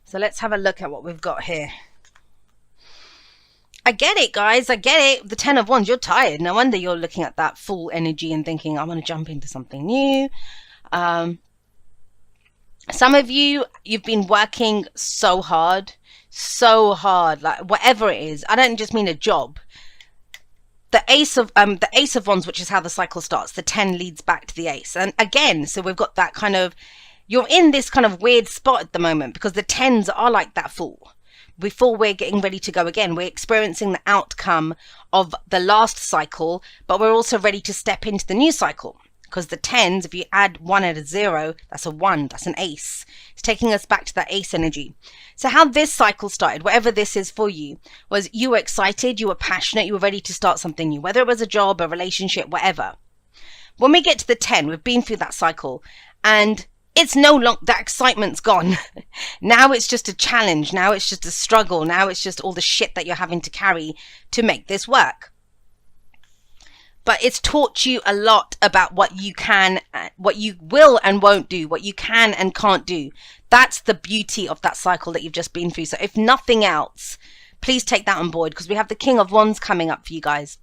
So let's have a look at what we've got here. I get it, guys. I get it. The 10 of Wands, you're tired. No wonder you're looking at that full energy and thinking, I want to jump into something new. Some of you, you've been working so hard, like whatever it is. I don't just mean a job. The Ace of Wands, which is how the cycle starts. The 10 leads back to the Ace. And again, so we've got that kind of, you're in this kind of weird spot at the moment because the 10s are like that fool. Before we're getting ready to go again, we're experiencing the outcome of the last cycle, but we're also ready to step into the new cycle. Because the 10s, if you add 1 at a 0, that's a 1, that's an ace. It's taking us back to that ace energy. So how this cycle started, whatever this is for you, was you were excited, you were passionate, you were ready to start something new, whether it was a job, a relationship, whatever. When we get to the 10, we've been through that cycle, and it's no longer, that excitement's gone. Now it's just a challenge. Now it's just a struggle. Now it's just all the shit that you're having to carry to make this work. But it's taught you a lot about what you can, what you will and won't do, what you can and can't do. That's the beauty of that cycle that you've just been through. So if nothing else, please take that on board, because we have the King of Wands coming up for you guys.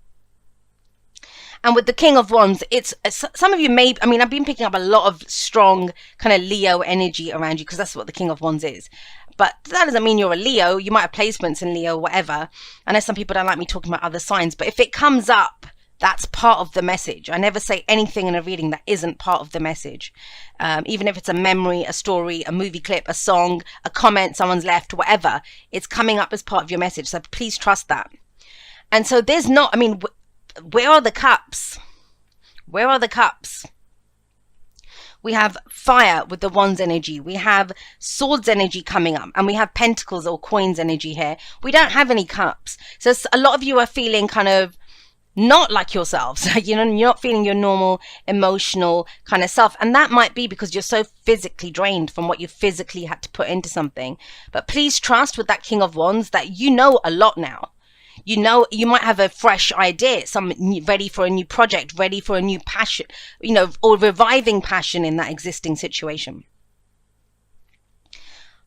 And with the King of Wands, it's, some of you may, I mean, I've been picking up a lot of strong kind of Leo energy around you, because that's what the King of Wands is. But that doesn't mean you're a Leo. You might have placements in Leo, whatever. I know some people don't like me talking about other signs, but if it comes up, that's part of the message. I never say anything in a reading that isn't part of the message. Even if it's a memory, a story, a movie clip, a song, a comment someone's left, whatever, it's coming up as part of your message. So please trust that. And so there's not, I mean, where are the cups? Where are the cups? We have fire with the Wands energy. We have swords energy coming up, and we have pentacles or coins energy here. We don't have any cups. So a lot of you are feeling kind of not like yourselves. You know, you're not feeling your normal emotional kind of self. And that might be because you're so physically drained from what you physically had to put into something. But please trust with that King of Wands that you know a lot now. You know, you might have a fresh idea, ready for a new project, ready for a new passion, you know, or reviving passion in that existing situation.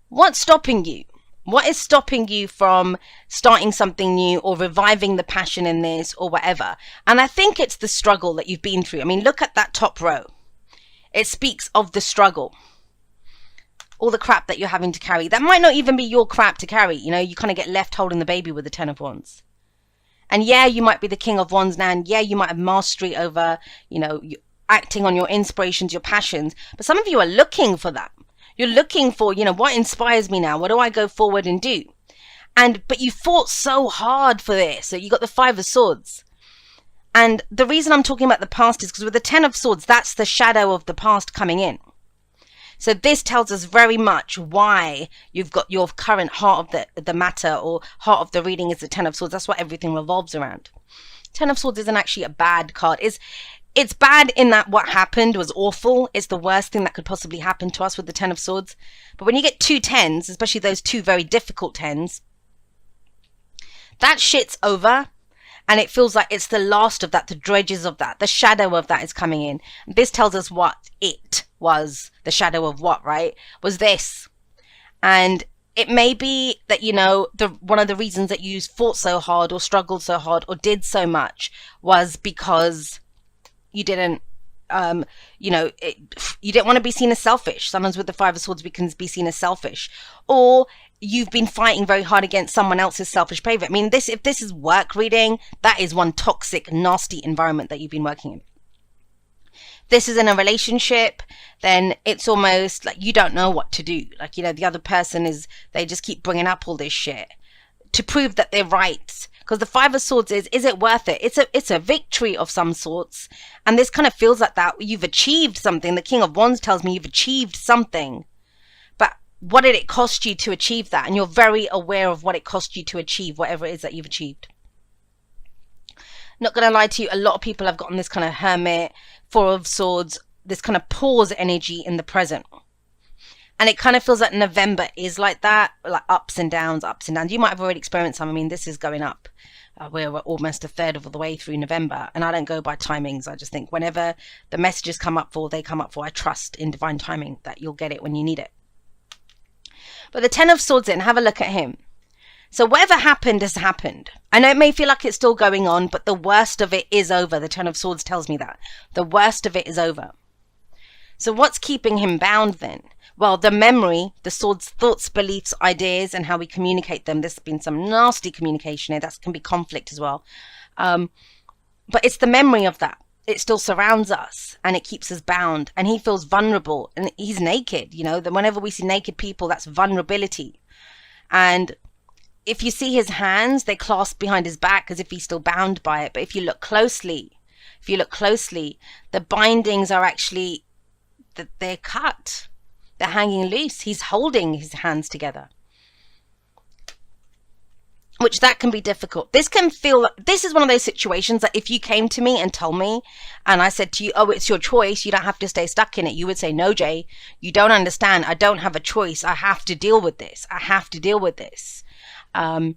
What's stopping you? What is stopping you from starting something new or reviving the passion in this or whatever? And I think it's the struggle that you've been through. I mean, look at that top row. It speaks of the struggle. All the crap that you're having to carry. That might not even be your crap to carry. You know, you kind of get left holding the baby with the 10 of Wands. And yeah, you might be the King of Wands now. And yeah, you might have mastery over, you know, acting on your inspirations, your passions. But some of you are looking for that. You're looking for, you know, what inspires me now? What do I go forward and do? But you fought so hard for this. So you got the 5 of Swords. And the reason I'm talking about the past is because with the 10 of Swords, that's the shadow of the past coming in. So this tells us very much why you've got your current heart of the matter, or heart of the reading is the 10 of Swords. That's what everything revolves around. 10 of Swords isn't actually a bad card. It's bad in that what happened was awful. It's the worst thing that could possibly happen to us with the 10 of Swords. But when you get 2 10s, especially those 2 very difficult 10s, that shit's over. And it feels like it's the last of that, the dredges of that, the shadow of that is coming in. This tells us what it was, the shadow of what, right? Was this. And it may be that, you know, one of the reasons that you fought so hard or struggled so hard or did so much was because you didn't, you know, you didn't want to be seen as selfish. Sometimes with the 5 of Swords, we can be seen as selfish. Or you've been fighting very hard against someone else's selfish behavior. I mean, if this is work reading, that is one toxic, nasty environment that you've been working in. This is in a relationship, then it's almost like you don't know what to do. Like, you know, the other person they just keep bringing up all this shit to prove that they're right. Because the 5 of Swords is it worth it? It's a victory of some sorts. And this kind of feels like that. You've achieved something. The King of Wands tells me you've achieved something. But what did it cost you to achieve that? And you're very aware of what it cost you to achieve whatever it is that you've achieved. Not going to lie to you, a lot of people have gotten this kind of Hermit, 4 of Swords, this kind of pause energy in the present. And it kind of feels like November is like that, like ups and downs, ups and downs. You might have already experienced some. I mean, this is going up. We're almost a third of the way through November. And I don't go by timings. I just think whenever the messages come up for, they come up for, I trust in divine timing that you'll get it when you need it. But the Ten of Swords in, have a look at him. So whatever happened has happened. I know it may feel like it's still going on, but the worst of it is over. The Ten of Swords tells me that. The worst of it is over. So what's keeping him bound then? Well, the memory, the Swords, thoughts, beliefs, ideas, and how we communicate them. There's been some nasty communication here. That can be conflict as well. But it's the memory of that. It still surrounds us and it keeps us bound. And he feels vulnerable and he's naked. You know, that whenever we see naked people, that's vulnerability. And if you see his hands, they clasp behind his back as if he's still bound by it. But if you look closely, the bindings are actually, they're cut. They're hanging loose. He's holding his hands together. Which that can be difficult. This can feel, this is one of those situations that if you came to me and told me, and I said to you, oh, it's your choice, you don't have to stay stuck in it. You would say, no, Jay, you don't understand. I don't have a choice. I have to deal with this. I have to deal with this. But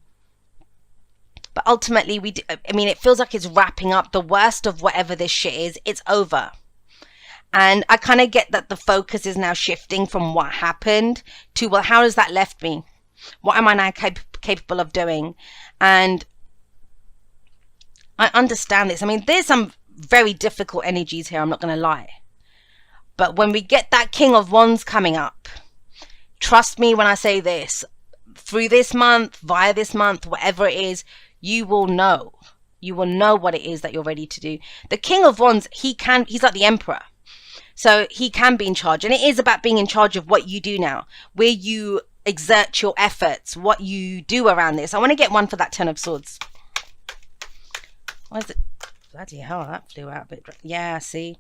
ultimately, it feels like it's wrapping up. The worst of whatever this shit is, it's over. And I kind of get that the focus is now shifting from what happened to, well, how has that left me? What am I now capable of doing? And I understand this. I mean, there's some very difficult energies here, I'm not going to lie. But when we get that King of Wands coming up, trust me when I say this, through this month, via this month, whatever it is, you will know. You will know what it is that you're ready to do. The King of Wands, he's like the Emperor. So he can be in charge. And it is about being in charge of what you do now, where you exert your efforts, what you do around this. I want to get one for that Ten of Swords. What is it? Bloody hell, that flew out a bit. Yeah, see?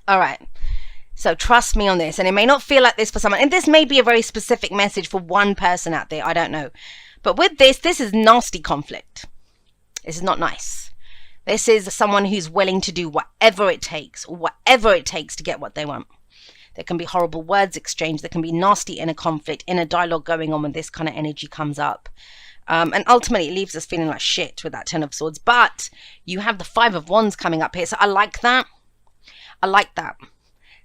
All right. So trust me on this. And it may not feel like this for someone. And this may be a very specific message for one person out there. I don't know. But with this is nasty conflict. This is not nice. This is someone who's willing to do whatever it takes to get what they want. There can be horrible words exchanged. There can be nasty inner conflict, inner dialogue going on when this kind of energy comes up. And ultimately, it leaves us feeling like shit with that Ten of Swords. But you have the Five of Wands coming up here. So I like that. I like that.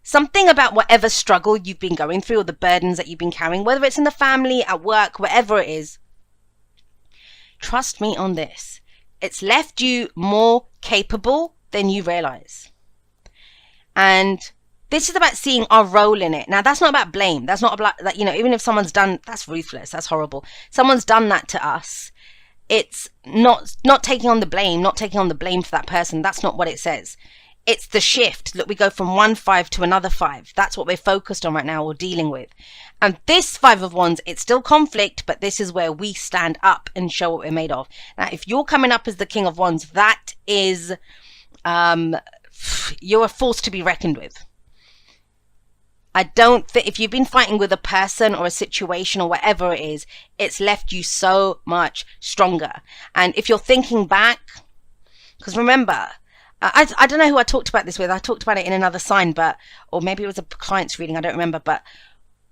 Something about whatever struggle you've been going through or the burdens that you've been carrying, whether it's in the family, at work, wherever it is. Trust me on this. It's left you more capable than you realize. And this is about seeing our role in it. Now, that's not about blame. That's not about that, even if someone's done, that's ruthless. That's horrible. Someone's done that to us. It's not taking on the blame, not taking on the blame for that person. That's not what it says. It's the shift. Look, we go from one 5 to another 5. That's what we're focused on right now or dealing with. And this Five of Wands, it's still conflict, but this is where we stand up and show what we're made of. Now, if you're coming up as the King of Wands, that is, you're a force to be reckoned with. I don't think, if you've been fighting with a person or a situation or whatever it is, it's left you so much stronger. And if you're thinking back, because remember, I don't know who I talked about this with. I talked about it in another sign, or maybe it was a client's reading. I don't remember, but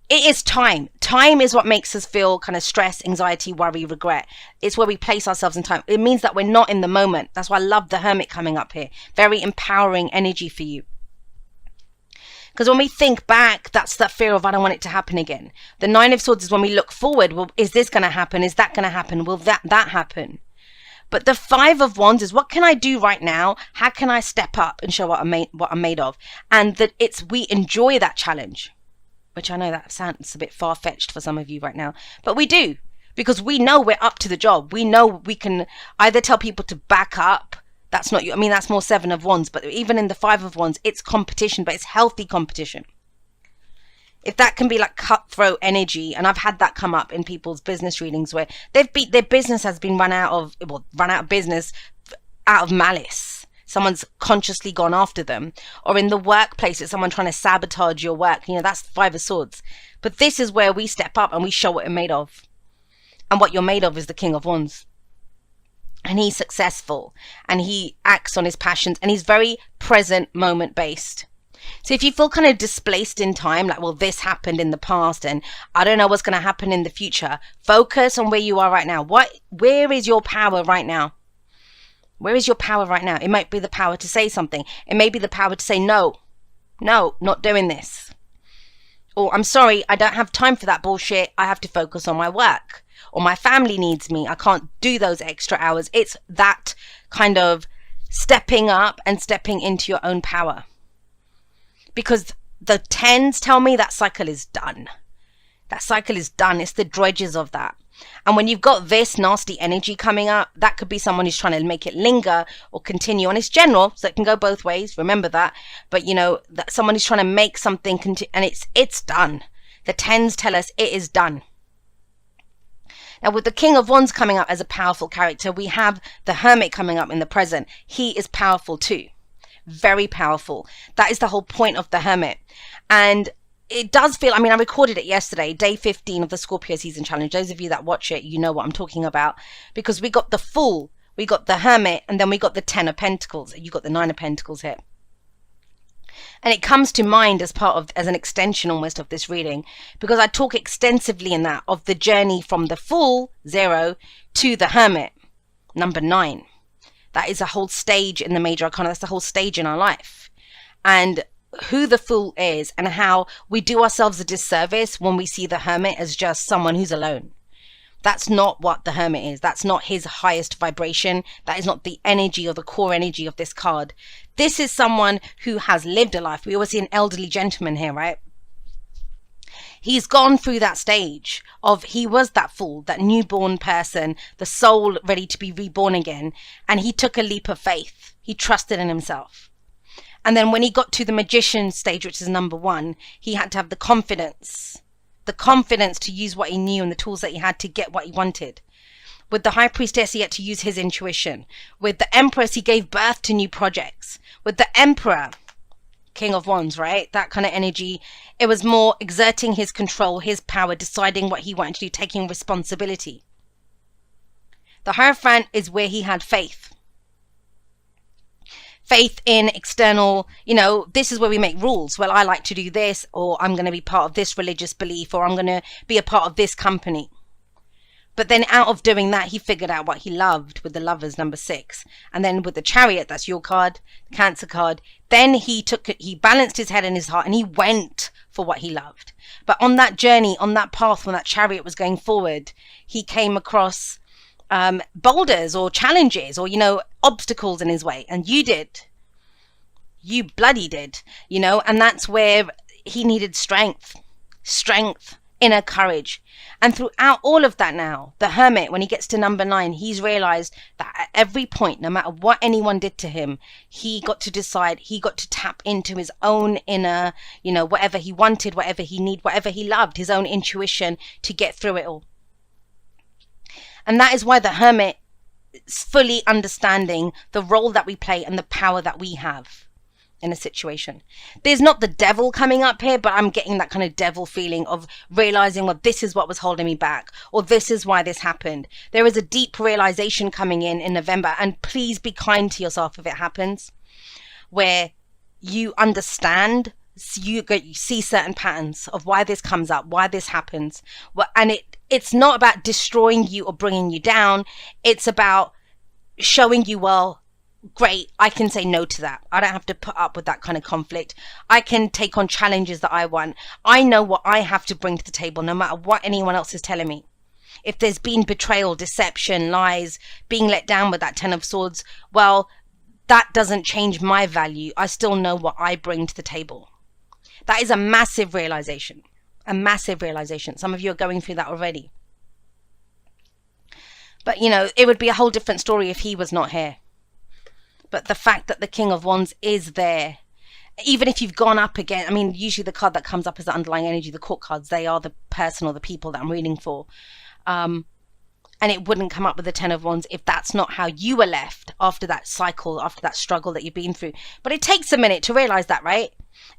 it is time. Time is what makes us feel kind of stress, anxiety, worry, regret. It's where we place ourselves in time. It means that we're not in the moment. That's why I love the Hermit coming up here. Very empowering energy for you. Because when we think back, that's that fear of, I don't want it to happen again. The Nine of Swords is when we look forward. Well, is this going to happen? Is that going to happen? Will that happen? But the Five of Wands is, what can I do right now? How can I step up and show what I'm made of? And that we enjoy that challenge, which I know that sounds a bit far-fetched for some of you right now, but we do, because we know we're up to the job. We know we can either tell people to back up. That's not you. I mean, that's more Seven of Wands, but even in the Five of Wands, it's competition, but it's healthy competition. If that can be like cutthroat energy, and I've had that come up in people's business readings where their business has been run out of business out of malice. Someone's consciously gone after them. Or in the workplace, it's someone trying to sabotage your work. That's the Five of Swords. But this is where we step up and we show what we're made of. And what you're made of is the King of Wands. And he's successful. And he acts on his passions. And he's very present moment based. So if you feel kind of displaced in time, like, well, this happened in the past and I don't know what's going to happen in the future, focus on where you are right now. Where is your power right now? Where is your power right now? It might be the power to say something. It may be the power to say, no, not doing this. Or I'm sorry, I don't have time for that bullshit. I have to focus on my work. Or my family needs me. I can't do those extra hours. It's that kind of stepping up and stepping into your own power. Because the 10s tell me that cycle is done. That cycle is done. It's the dredges of that. And when you've got this nasty energy coming up, that could be someone who's trying to make it linger or continue. And it's general, so it can go both ways. Remember that. But you know, that someone who's trying to make something and it's done. The 10s tell us it is done. Now, with the King of Wands coming up as a powerful character, we have the Hermit coming up in the present. He is powerful too. Very powerful. That is the whole point of the Hermit. And it does feel, I mean, I recorded it yesterday, day 15 of the Scorpio season challenge. Those of you that watch it, you know what I'm talking about, because we got the Fool, we got the Hermit, and then we got the 10 of Pentacles. You got the 9 of Pentacles here. And it comes to mind as an extension almost of this reading, because I talk extensively in that of the journey from the Fool, 0, to the Hermit, number 9. That is a whole stage in the major arcana. That's the whole stage in our life. And who the Fool is and how we do ourselves a disservice when we see the Hermit as just someone who's alone. That's not what the Hermit is. That's not his highest vibration. That is not the energy or the core energy of this card. This is someone who has lived a life. We always see an elderly gentleman here, right? He's gone through that stage of, he was that Fool, that newborn person, the soul ready to be reborn again. And he took a leap of faith. He trusted in himself. And then when he got to the Magician stage, which is number 1, he had to have the confidence to use what he knew and the tools that he had to get what he wanted. With the High Priestess, he had to use his intuition. With the Empress, he gave birth to new projects. With the Emperor, King of Wands, right? That kind of energy. It was more exerting his control, his power, deciding what he wanted to do, taking responsibility. The Hierophant is where he had faith. Faith in external, you know, this is where we make rules. Well, I like to do this, or I'm going to be part of this religious belief, or I'm going to be a part of this company. But then out of doing that, he figured out what he loved with the Lovers, number 6. And then with the Chariot, that's your card, the Cancer card. Then he balanced his head and his heart, and he went for what he loved. But on that journey, on that path, when that Chariot was going forward, he came across boulders or challenges or, you know, obstacles in his way. And you bloody did, you know, and that's where he needed strength, inner courage. And throughout all of that now, the Hermit, when he gets to number 9, he's realized that at every point, no matter what anyone did to him, he got to decide, he got to tap into his own inner, you know, whatever he wanted, whatever he needed, whatever he loved, his own intuition to get through it all. And that is why the Hermit is fully understanding the role that we play and the power that we have in a situation. There's not the devil coming up here, but I'm getting that kind of devil feeling of realizing, well, this is what was holding me back, or this is why this happened. There is a deep realization coming in November, and please be kind to yourself if it happens, where you understand, you see certain patterns of why this comes up, why this happens. And it's not about destroying you or bringing you down. It's about showing you, well, great, I can say no to that. I don't have to put up with that kind of conflict. I can take on challenges that I want. I know what I have to bring to the table, no matter what anyone else is telling me. If there's been betrayal, deception, lies, being let down with that 10 of Swords, well, that doesn't change my value. I still know what I bring to the table. That is a massive realization. A massive realization. Some of you are going through that already. But, you know, it would be a whole different story if he was not here. But the fact that the King of Wands is there, even if you've gone up again, I mean, usually the card that comes up is the underlying energy, the court cards, they are the person or the people that I'm reading for. And it wouldn't come up with the 10 of Wands if that's not how you were left after that cycle, after that struggle that you've been through. But it takes a minute to realize that, right?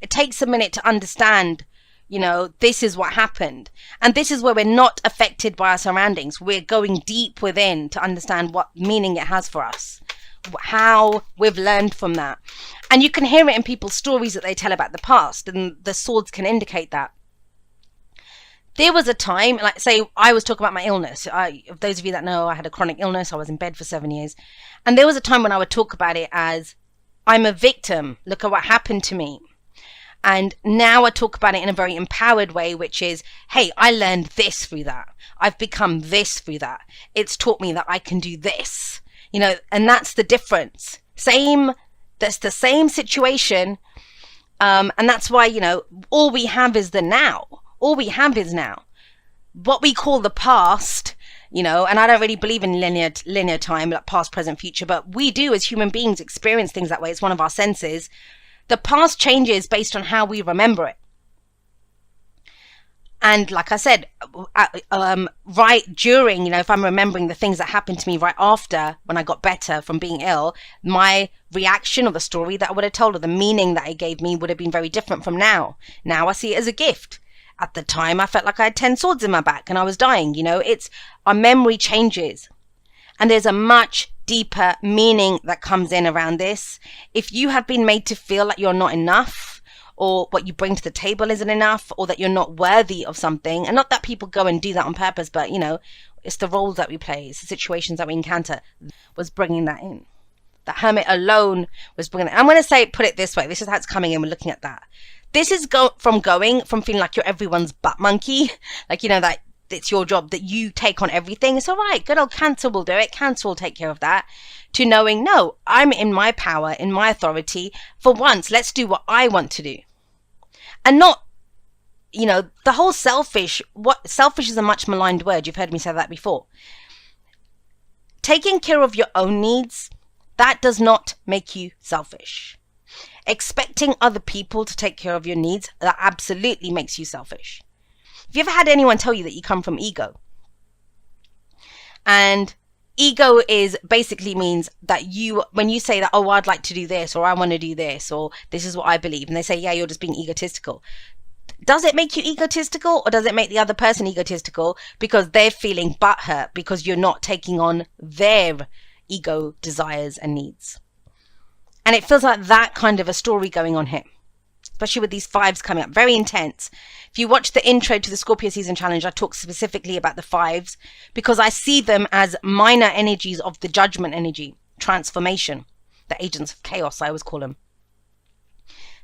It takes a minute to understand, you know, this is what happened. And this is where we're not affected by our surroundings. We're going deep within to understand what meaning it has for us, how we've learned from that. And you can hear it in people's stories that they tell about the past, and the swords can indicate that. There was a time, like say I was talking about my illness. Those of you that know, I had a chronic illness. I was in bed for 7 years. And there was a time when I would talk about it as, I'm a victim. Look at what happened to me. And now I talk about it in a very empowered way, which is, hey, I learned this through that. I've become this through that. It's taught me that I can do this, you know, and that's the difference. That's the same situation. And that's why, you know, all we have is the now. All we have is now. What we call the past, you know, and I don't really believe in linear time, like past, present, future, but we do as human beings experience things that way. It's one of our senses. The past changes based on how we remember it. And like I said, right during, you know, if I'm remembering the things that happened to me right after when I got better from being ill, my reaction or the story that I would have told or the meaning that it gave me would have been very different from now. Now I see it as a gift. At the time, I felt like I had 10 swords in my back and I was dying. You know, it's our memory changes. And there's a much deeper meaning that comes in around this. If you have been made to feel like you're not enough, or what you bring to the table isn't enough, or that you're not worthy of something, and not that people go and do that on purpose, but, you know, it's the roles that we play, it's the situations that we encounter, was bringing that in. The hermit alone was bringing it. I'm going to put it this way. This is how it's coming in. We're looking at that. This is from feeling like you're everyone's butt monkey, like, you know, that it's your job, that you take on everything. It's all right. Good old Cancer will do it. Cancer will take care of that. To knowing, no, I'm in my power, in my authority. For once, let's do what I want to do. And not, you know, the whole selfish is a much maligned word. You've heard me say that before. Taking care of your own needs, that does not make you selfish. Expecting other people to take care of your needs, that absolutely makes you selfish. Have you ever had anyone tell you that you come from ego? And ego basically means that when you say that, oh, I'd like to do this, or I want to do this, or this is what I believe, and they say, yeah, you're just being egotistical. Does it make you egotistical, or does it make the other person egotistical because they're feeling butthurt because you're not taking on their ego desires and needs? And it feels like that kind of a story going on here, especially with these fives coming up, very intense. If you watch the intro to the Scorpio Season Challenge, I talk specifically about the fives because I see them as minor energies of the judgment energy, transformation, the agents of chaos, I always call them.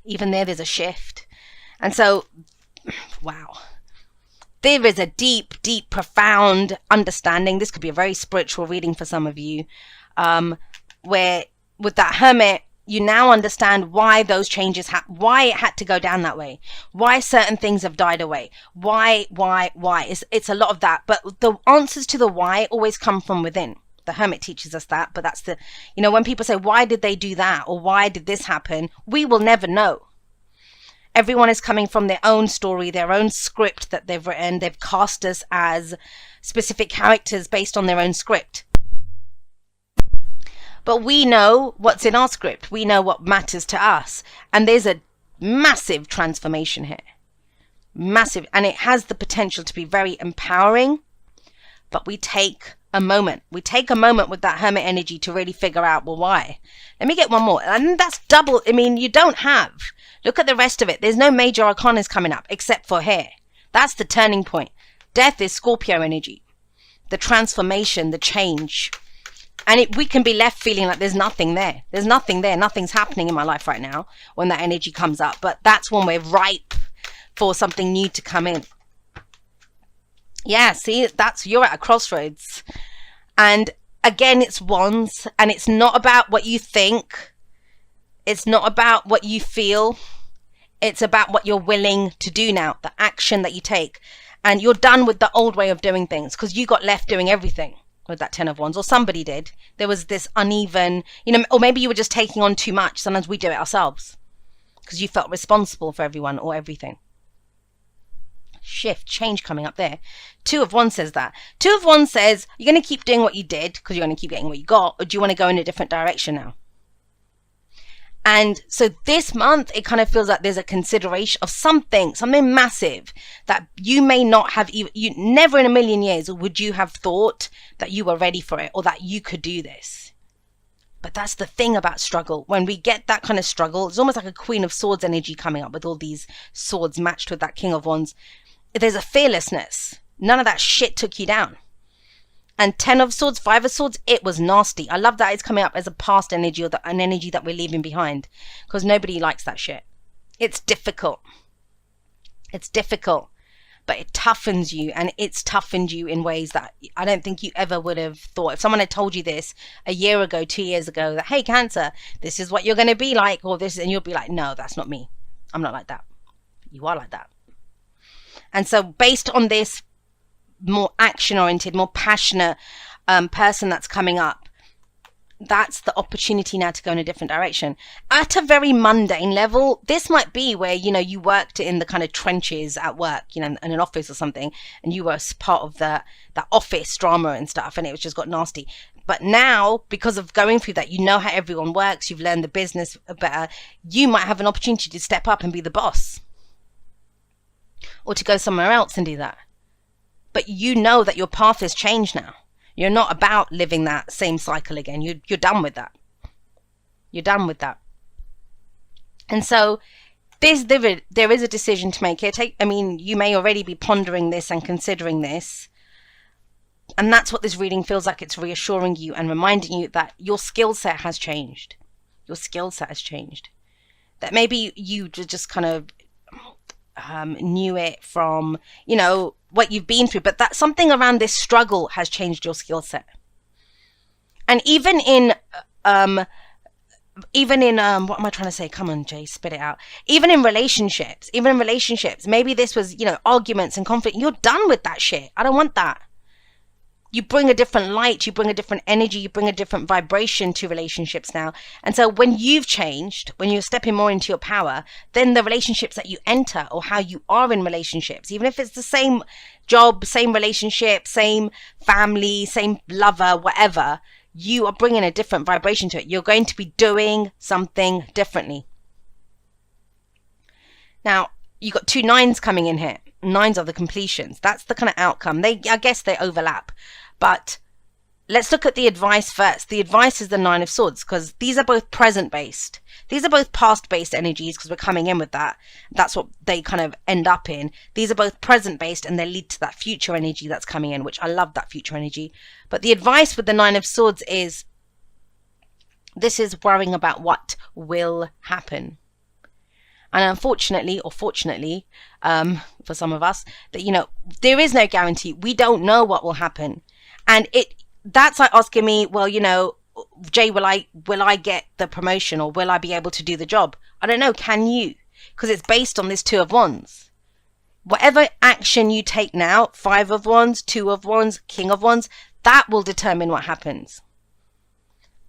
Even there's a shift. And so, wow, there is a deep, deep, profound understanding. This could be a very spiritual reading for some of you, where with that hermit, you now understand why those changes, why it had to go down that way, why certain things have died away, why. It's a lot of that. But the answers to the why always come from within. The hermit teaches us that, but that's the, you know, when people say, why did they do that? Or why did this happen? We will never know. Everyone is coming from their own story, their own script that they've written. They've cast us as specific characters based on their own script. But we know what's in our script. We know what matters to us. And there's a massive transformation here. Massive. And it has the potential to be very empowering. But we take a moment. We take a moment with that hermit energy to really figure out, well, why? Let me get one more. And that's double. I mean, you don't have. Look at the rest of it. There's no major arcanas coming up except for here. That's the turning point. Death is Scorpio energy. The transformation, the change. And we can be left feeling like there's nothing there. There's nothing there. Nothing's happening in my life right now when that energy comes up. But that's when we're ripe for something new to come in. Yeah, see, you're at a crossroads. And again, it's wands. And it's not about what you think. It's not about what you feel. It's about what you're willing to do now. The action that you take. And you're done with the old way of doing things because you got left doing everything with that 10 of wands, or somebody did. There was this uneven, you know, or maybe you were just taking on too much. Sometimes we do it ourselves because you felt responsible for everyone or everything. Shift, change coming up there. 2 of wands says that. 2 of wands says you're going to keep doing what you did because you're going to keep getting what you got, or do you want to go in a different direction now? And so this month, it kind of feels like there's a consideration of something massive that you may not have, you never in a million years would you have thought that you were ready for it or that you could do this. But that's the thing about struggle. When we get that kind of struggle, it's almost like a Queen of Swords energy coming up with all these swords matched with that King of Wands. There's a fearlessness. None of that shit took you down. And 10 of Swords, 5 of Swords, it was nasty. I love that it's coming up as a past energy or an energy that we're leaving behind because nobody likes that shit. It's difficult. It's difficult, but it toughens you, and it's toughened you in ways that I don't think you ever would have thought. If someone had told you this a year ago, 2 years ago, that, hey, Cancer, this is what you're going to be like, or this, and you'll be like, no, that's not me. I'm not like that. You are like that. And so based on this more action-oriented, more passionate person that's coming up, that's the opportunity now to go in a different direction. At a very mundane level, this might be where, you know, you worked in the kind of trenches at work, you know, in an office or something, and you were part of that office drama and stuff, and it was just got nasty. But now, because of going through that, you know how everyone works, you've learned the business better, you might have an opportunity to step up and be the boss, or to go somewhere else and do that. But you know that your path has changed now. You're not about living that same cycle again. You're done with that. You're done with that. And so there is a decision to make here. I mean, you may already be pondering this and considering this. And that's what this reading feels like. It's reassuring you and reminding you that your skill set has changed. Your skill set has changed. That maybe you just kind of knew it from, you know, what you've been through, but that something around this struggle has changed your skill set. And even in what am I trying to say? Come on, Jay, spit it out. Even in relationships, maybe this was, you know, arguments and conflict. You're done with that shit. I don't want that. You bring a different light, you bring a different energy, you bring a different vibration to relationships now. And so when you've changed, when you're stepping more into your power, then the relationships that you enter, or how you are in relationships, even if it's the same job, same relationship, same family, same lover, whatever, you are bringing a different vibration to it. You're going to be doing something differently. Now, you got 2 9s coming in here. 9s are the completions. That's the kind of outcome. I guess they overlap. But let's look at the advice first. The advice is the 9 of Swords, because these are both present based. These are both past based energies, because we're coming in with that. That's what they kind of end up in. These are both present based, and they lead to that future energy that's coming in, which I love, that future energy. But the advice with the 9 of Swords is, this is worrying about what will happen. And unfortunately, or fortunately, for some of us, that, you know, there is no guarantee. We don't know what will happen. And that's like asking me, well, you know, Jay, will I get the promotion, or will I be able to do the job? I don't know. Can you? Because it's based on this 2 of Wands. Whatever action you take now, 5 of Wands, 2 of Wands, King of Wands, that will determine what happens.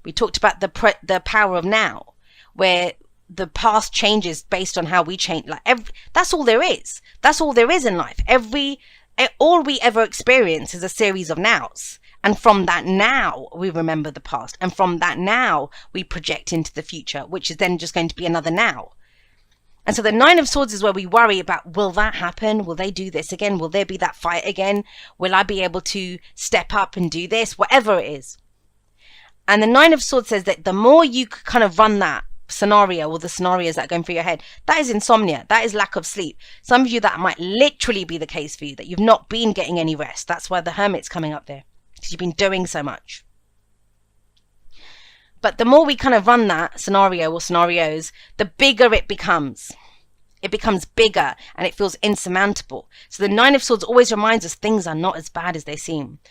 We talked about the power of now, where the past changes based on how we change. Like that's all there is. That's all there is in life. All we ever experience is a series of nows. And from that now, we remember the past. And from that now, we project into the future, which is then just going to be another now. And so the 9 of Swords is where we worry about, will that happen? Will they do this again? Will there be that fight again? Will I be able to step up and do this? Whatever it is. And the 9 of Swords says that the more you kind of run that scenario, or the scenarios that are going through your head, that is insomnia, that is lack of sleep. Some of you, that might literally be the case for you, that you've not been getting any rest. That's why the Hermit's coming up there, because you've been doing so much. But the more we kind of run that scenario or scenarios, the bigger it becomes. It becomes bigger, and it feels insurmountable. So the 9 of Swords always reminds us things are not as bad as they seem.